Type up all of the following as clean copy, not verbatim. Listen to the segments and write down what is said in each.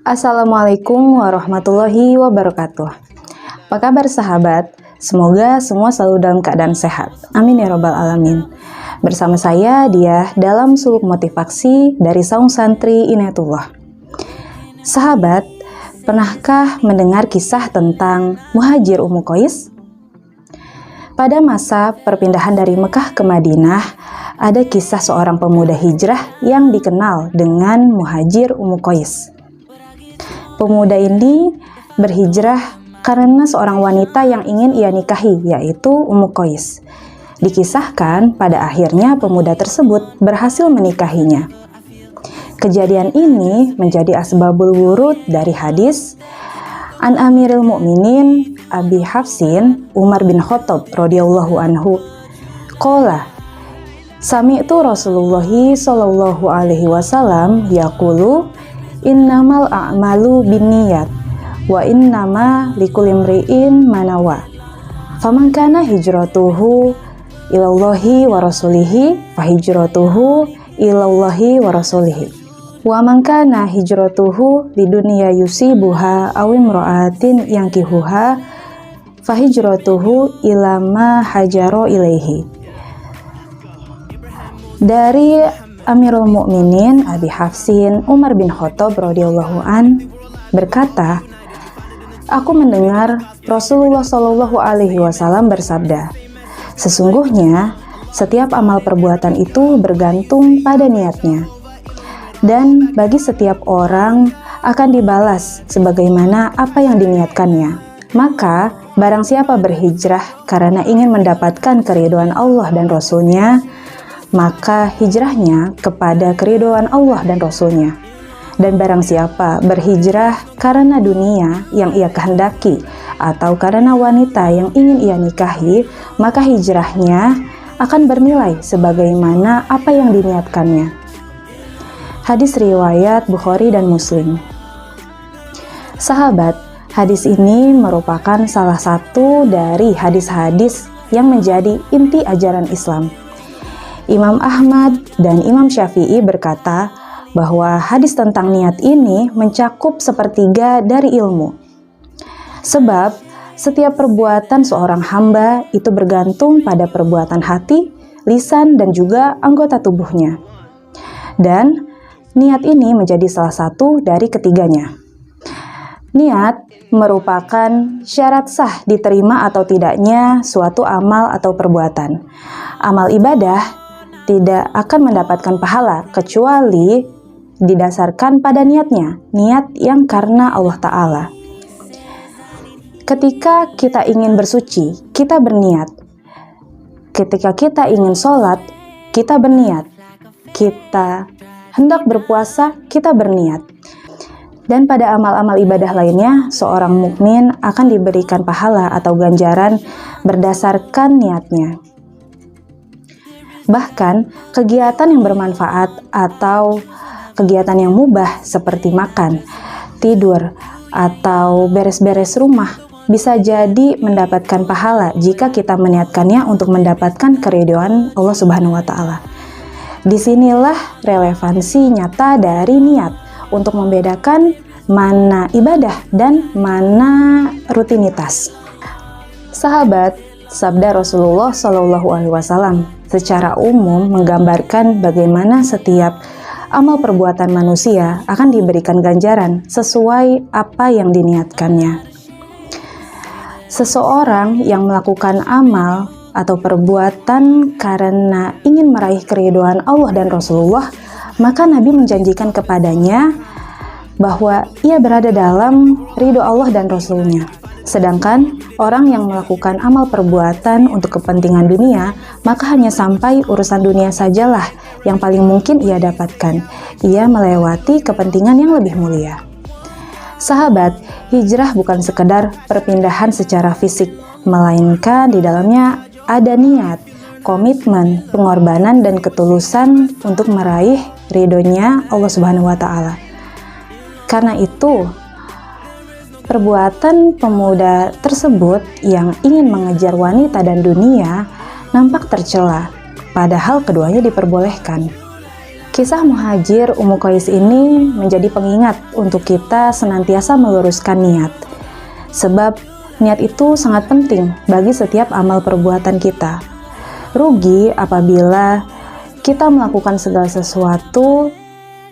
Assalamualaikum warahmatullahi wabarakatuh. Apa kabar sahabat? Semoga semua selalu dalam keadaan sehat. Amin ya robbal alamin. Bersama saya Diah dalam suluk motivasi dari Saung Santri Inayatullah. Sahabat, pernahkah mendengar kisah tentang Muhajir Ummu Qais? Pada masa perpindahan dari Mekah ke Madinah, ada kisah seorang pemuda hijrah yang dikenal dengan Muhajir Ummu Qais. Pemuda ini berhijrah karena seorang wanita yang ingin ia nikahi, yaitu Ummu Qais. Dikisahkan pada akhirnya pemuda tersebut berhasil menikahinya. Kejadian ini menjadi asbabul wurud dari hadis An Amiril Mukminin Abi Hafsin Umar bin Khattab radhiyallahu anhu qala sami'tu Rasulullah sallallahu alaihi wasallam yaqulu innamal a'malu binniyat wa innama likulli imri'in ma nawa faman kana hijratuhu ilallahi wa rasulihi fa hijratuhu ilallahi wa rasulihi wa man kana hijratuhu lidunya yusibuha aw imra'atin yankihuha fa hijratuhu ila ma hajara ilaihi. Dari Amirul Mukminin Abi Hafsin Umar bin Khattab radhiyallahu an berkata, aku mendengar Rasulullah Shallallahu alaihi wasallam bersabda, sesungguhnya setiap amal perbuatan itu bergantung pada niatnya. Dan bagi setiap orang akan dibalas sebagaimana apa yang diniatkannya. Maka barang siapa berhijrah karena ingin mendapatkan keridhaan Allah dan Rasul-Nya, maka hijrahnya kepada keridhaan Allah dan Rasul-Nya. Dan barang siapa berhijrah karena dunia yang ia kehendaki atau karena wanita yang ingin ia nikahi, maka hijrahnya akan bernilai sebagaimana apa yang diniatkannya. Hadis riwayat Bukhari dan Muslim. Sahabat, hadis ini merupakan salah satu dari hadis-hadis yang menjadi inti ajaran Islam. Imam Ahmad dan Imam Syafi'i berkata bahwa hadis tentang niat ini mencakup sepertiga dari ilmu. Sebab setiap perbuatan seorang hamba itu bergantung pada perbuatan hati, lisan, dan juga anggota tubuhnya. Dan niat ini menjadi salah satu dari ketiganya. Niat merupakan syarat sah diterima atau tidaknya suatu amal atau perbuatan. Amal ibadah tidak akan mendapatkan pahala kecuali didasarkan pada niatnya, niat yang karena Allah Ta'ala. Ketika kita ingin bersuci, kita berniat. Ketika kita ingin sholat, kita berniat. Kita hendak berpuasa, kita berniat. Dan pada amal-amal ibadah lainnya, seorang mukmin akan diberikan pahala atau ganjaran berdasarkan niatnya. Bahkan, kegiatan yang bermanfaat atau kegiatan yang mubah seperti makan, tidur, atau beres-beres rumah bisa jadi mendapatkan pahala jika kita meniatkannya untuk mendapatkan keridhaan Allah Subhanahu wa Ta'ala. Disinilah relevansi nyata dari niat untuk membedakan mana ibadah dan mana rutinitas. Sahabat, sabda Rasulullah Shallallahu alaihi wasallam secara umum menggambarkan bagaimana setiap amal perbuatan manusia akan diberikan ganjaran sesuai apa yang diniatkannya. Seseorang yang melakukan amal atau perbuatan karena ingin meraih keridhaan Allah dan Rasulullah, maka Nabi menjanjikan kepadanya bahwa ia berada dalam ridho Allah dan Rasul-Nya. Sedangkan orang yang melakukan amal perbuatan untuk kepentingan dunia, maka hanya sampai urusan dunia sajalah yang paling mungkin ia dapatkan. Ia melewati kepentingan yang lebih mulia. Sahabat, hijrah bukan sekedar perpindahan secara fisik, melainkan di dalamnya ada niat, komitmen, pengorbanan, dan ketulusan untuk meraih ridhonya Allah Subhanahu wa Ta'ala. Karena itu, perbuatan pemuda tersebut yang ingin mengejar wanita dan dunia nampak tercela, padahal keduanya diperbolehkan. Kisah muhajir Ummu Qais ini menjadi pengingat untuk kita senantiasa meluruskan niat. Sebab niat itu sangat penting bagi setiap amal perbuatan kita. Rugi apabila kita melakukan segala sesuatu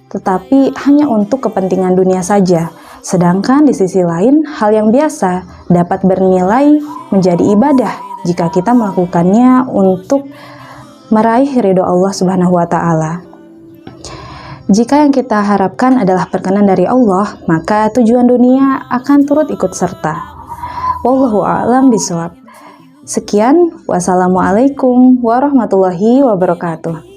tetapi hanya untuk kepentingan dunia saja. Sedangkan di sisi lain, hal yang biasa dapat bernilai menjadi ibadah jika kita melakukannya untuk meraih ridho Allah Subhanahu wa Ta'ala. Jika yang kita harapkan adalah perkenan dari Allah, maka tujuan dunia akan turut ikut serta. Wallahu a'lam bishawab. Sekian, wassalamualaikum warahmatullahi wabarakatuh.